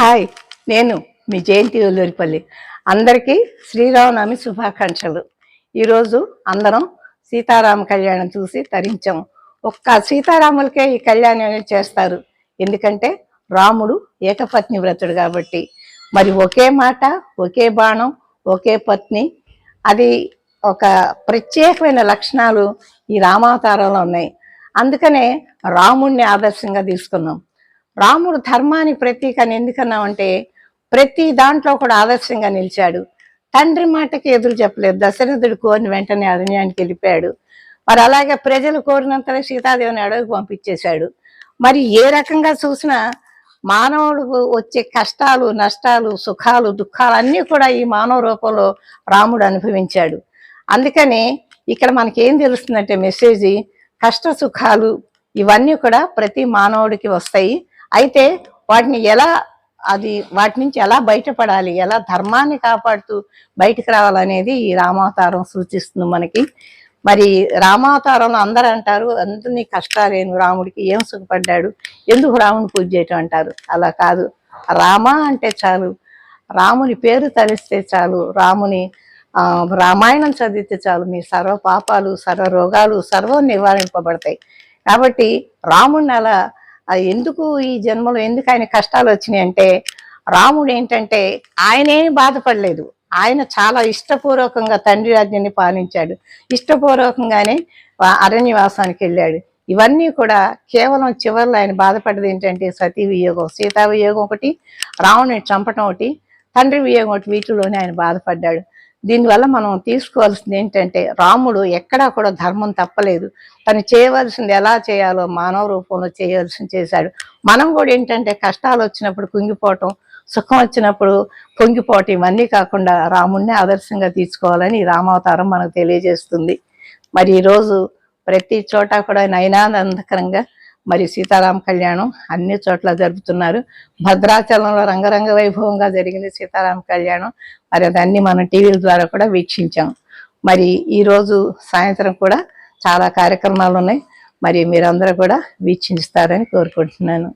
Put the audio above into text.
Hi, నేను మీ జయంతి ఒల్లూరిపల్లి. అందరికీ శ్రీరామనవమి శుభాకాంక్షలు. ఈరోజు అందరం సీతారామ కళ్యాణం చూసి తరించాం. ఒక్క సీతారాములకే ఈ కళ్యాణం అనేది చేస్తారు, ఎందుకంటే రాముడు ఏకపత్ని వ్రతుడు కాబట్టి. మరి ఒకే మాట, ఒకే బాణం, ఒకే పత్ని, అది ఒక ప్రత్యేకమైన లక్షణాలు ఈ రామావతారంలో ఉన్నాయి. అందుకనే రాముడిని ఆదర్శంగా తీసుకున్నాం. రాముడు ధర్మానికి ప్రతీక అని ఎందుకన్నామంటే ప్రతి దాంట్లో కూడా ఆదర్శంగా నిలిచాడు. తండ్రి మాటకి ఎదురు చెప్పలేదు. దశరథుడు కోరిన వెంటనే అరణ్యానికి వెళ్ళిపోయాడు. మరి అలాగే ప్రజలు కోరినంతలో సీతాదేవిని అడవికి పంపించేశాడు. మరి ఏ రకంగా చూసినా మానవుడు వచ్చే కష్టాలు, నష్టాలు, సుఖాలు, దుఃఖాలు అన్నీ కూడా ఈ మానవ రూపంలో రాముడు అనుభవించాడు. అందుకని ఇక్కడ మనకేం తెలుస్తుందంటే మెసేజ్, కష్ట సుఖాలు ఇవన్నీ కూడా ప్రతి మానవుడికి వస్తాయి. అయితే వాటిని వాటి నుంచి ఎలా బయటపడాలి, ఎలా ధర్మాన్ని కాపాడుతూ బయటకు రావాలనేది ఈ రామావతారం సూచిస్తుంది మనకి. మరి రామావతారంలో అందరూ అంటారు, అందరినీ కష్టాలేను రాముడికి ఏం సుఖపడ్డాడు, ఎందుకు రాముని పూజ చేయటం అంటారు. అలా కాదు, రామ అంటే చాలు, రాముని పేరు తలిస్తే చాలు, రాముని రామాయణం చదివితే చాలు, మీ సర్వ పాపాలు, సర్వ రోగాలు సర్వం నివారింపబడతాయి. కాబట్టి రాముడిని అలా ఎందుకు ఈ జన్మలో ఎందుకు ఆయన కష్టాలు వచ్చినాయి అంటే, రాముడు ఏంటంటే ఆయనేమి బాధపడలేదు. ఆయన చాలా ఇష్టపూర్వకంగా తండ్రి రాజ్యాన్ని పాలించాడు. ఇష్టపూర్వకంగానే అరణ్యవాసానికి వెళ్ళాడు. ఇవన్నీ కూడా కేవలం చివరిలో ఆయన బాధపడ్డది ఏంటంటే సతీ వియోగం, సీతా వియోగం ఒకటి, రావణుని చంపటం ఒకటి, తండ్రి వియోగం ఒకటి, వీటిలోనే ఆయన బాధపడ్డాడు. దీనివల్ల మనం తీసుకోవాల్సింది ఏంటంటే రాముడు ఎక్కడా కూడా ధర్మం తప్పలేదు. తను చేయవలసింది ఎలా చేయాలో మానవ రూపంలో చేయవలసింది చేశాడు. మనం కూడా ఏంటంటే కష్టాలు వచ్చినప్పుడు కుంగిపోవటం, సుఖం వచ్చినప్పుడు పొంగిపోవటం ఇవన్నీ కాకుండా రాముడిని ఆదర్శంగా తీసుకోవాలని ఈ రామావతారం మనకు తెలియజేస్తుంది. మరి ఈరోజు ప్రతి చోట కూడా నయనానందకరంగా మరి సీతారామ కళ్యాణం అన్ని చోట్ల జరుపుతున్నారు. భద్రాచలంలో రంగరంగ వైభవంగా జరిగింది సీతారామ కళ్యాణం. మరి అదన్నీ మనం టీవీల ద్వారా కూడా వీక్షించాం. మరి ఈరోజు సాయంత్రం కూడా చాలా కార్యక్రమాలు ఉన్నాయి. మరి మీరందరూ కూడా వీక్షిస్తారని కోరుకుంటున్నాను.